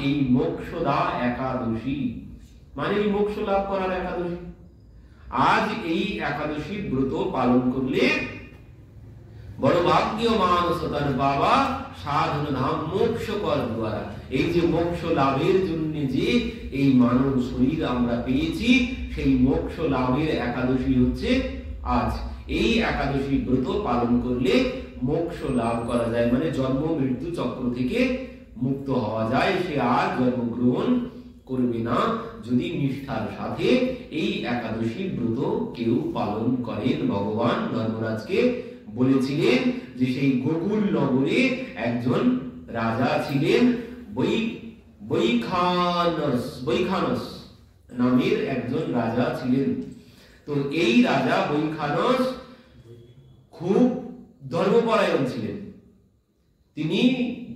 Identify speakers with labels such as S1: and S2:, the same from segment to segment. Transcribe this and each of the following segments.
S1: এই মোক্ষদা একাদশী, মানে এই মোক্ষ লাভ করার একাদশী। আজ এই একাদশী ব্রত পালন করলে বড় ভাগ্য মানুষ তার বাবা সাধন ধাম মোক্ষ কর দ্বারা, এই যে মোক্ষ লাভের জন্য যে এই মানব শরীর আমরা পেয়েছি, সেই মোক্ষ লাভের একাদশী হচ্ছে আজ। এই একাদশী ব্রত পালন করলে মোক্ষ লাভ করা যায়, মানে জন্ম মৃত্যু চক্র থেকে মুক্ত হওয়া যায়। সে আর জন্মগ্রহণ করবে না যদি নিষ্ঠার সাথে এই একাদশী ব্রত কেউ পালন করেন। ভগবান ধর্মরাজকে বলেছিলেন যে সেই গোকুল নগরে একজন রাজা ছিলেন, বৈখানস নামের একজন রাজা ছিলেন। তো এই রাজা বৈখানস খুব ধর্মপরায়ণ ছিলেন, তিনি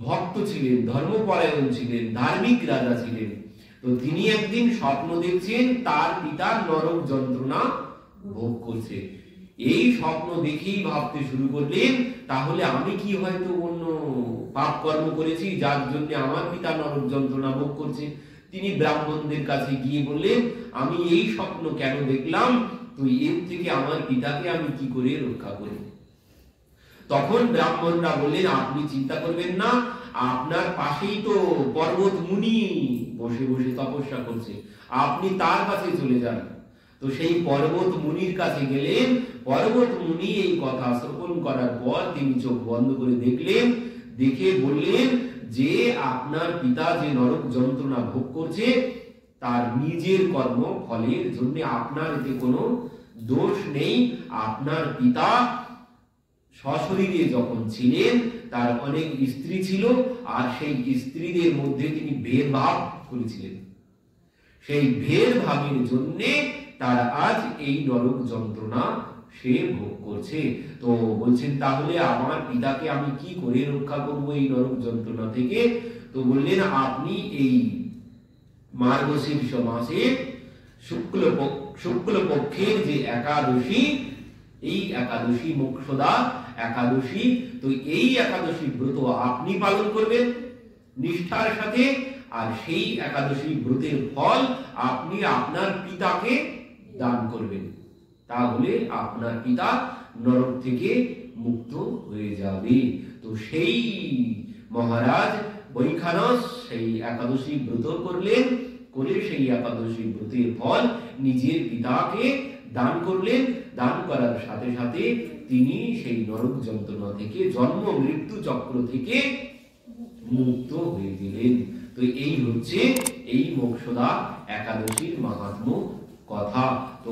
S1: ভক্ত ছিলেন, ধর্মপরায়ণ ছিলেন, ধার্মিক রাজা ছিলেন। তো তিনি একদিন স্বপ্ন দেখছেন তার পিতা নরক যন্ত্রণা ভোগ করছে। এই স্বপ্ন দেখেই ভাবতে শুরু করলেন, তাহলে আমি কি হয়তো অন্য পাপ কর্ম করেছি যার জন্য আমার পিতা নরক যন্ত্রণা ভোগ করছে। তিনি ব্রাহ্মণদের কাছে গিয়ে বললেন, আমি এই স্বপ্ন কেন দেখলাম, তো এর থেকে আমার পিতাকে আমি কি করে রক্ষা করি। তখন ব্রাহ্মণরা বললেন, আপনি চিন্তা করবেন না, আপনার পাশেই তো পর্বত মুনি বসে বসে তপস্যা করছে, আপনি তার কাছে চলে যান। তো সেই পর্বত মুনির কাছে গেলেন। পর্বত মুনি এই কথা শ্রবণ করার পর তিনি চোখ বন্ধ করে দেখলেন, দেখে বললেন যে আপনার পিতা যে নরক যন্ত্রণা ভোগ করছে তার নিজের কর্ম ফলের জন্য, আপনার এতে কোনো দোষ নেই। আপনার পিতা সশরীরে যখন ছিলেন তার অনেক স্ত্রী ছিল, আর সেই স্ত্রীদের মধ্যে তিনি ভেদভাব করেছিলেন, সেই ভেদভাবের জন্য তার আজ এই নরক যন্ত্রণা সে ভোগ করছে। তো বলছেন, তাহলে আমার পিতাকে আমি কি করে রক্ষা করব এই নরক যন্ত্রণা থেকে। তো বললেন, আপনি এই মার্গশীর্ষ মাসে শুক্লপক্ষের যে একাদশী, এই একাদশী মোক্ষদা একাদশী, তো এই একাদশী ব্রত আপনি পালন করবেন নিষ্ঠার সাথে, আর সেই একাদশী ব্রতের ফল আপনি আপনার পিতাকে দান করবেন, তাহলে আপনার পিতা নরক থেকে মুক্ত হয়ে যাবে। তো সেই মহারাজ বৈখানস সেই একাদশী ব্রত করলেন, করে সেই একাদশী ব্রতের ফল নিজের পিতাকে দান করলেন। দান করার সাথে সাথে তিনি সেই নরক যন্ত্রণা থেকে, জন্ম মৃত্যু চক্র থেকে মুক্ত হয়ে গেলেন। তো এই হচ্ছে এই মোক্ষদা একাদশীর মাহাত্ম্য কথা। তো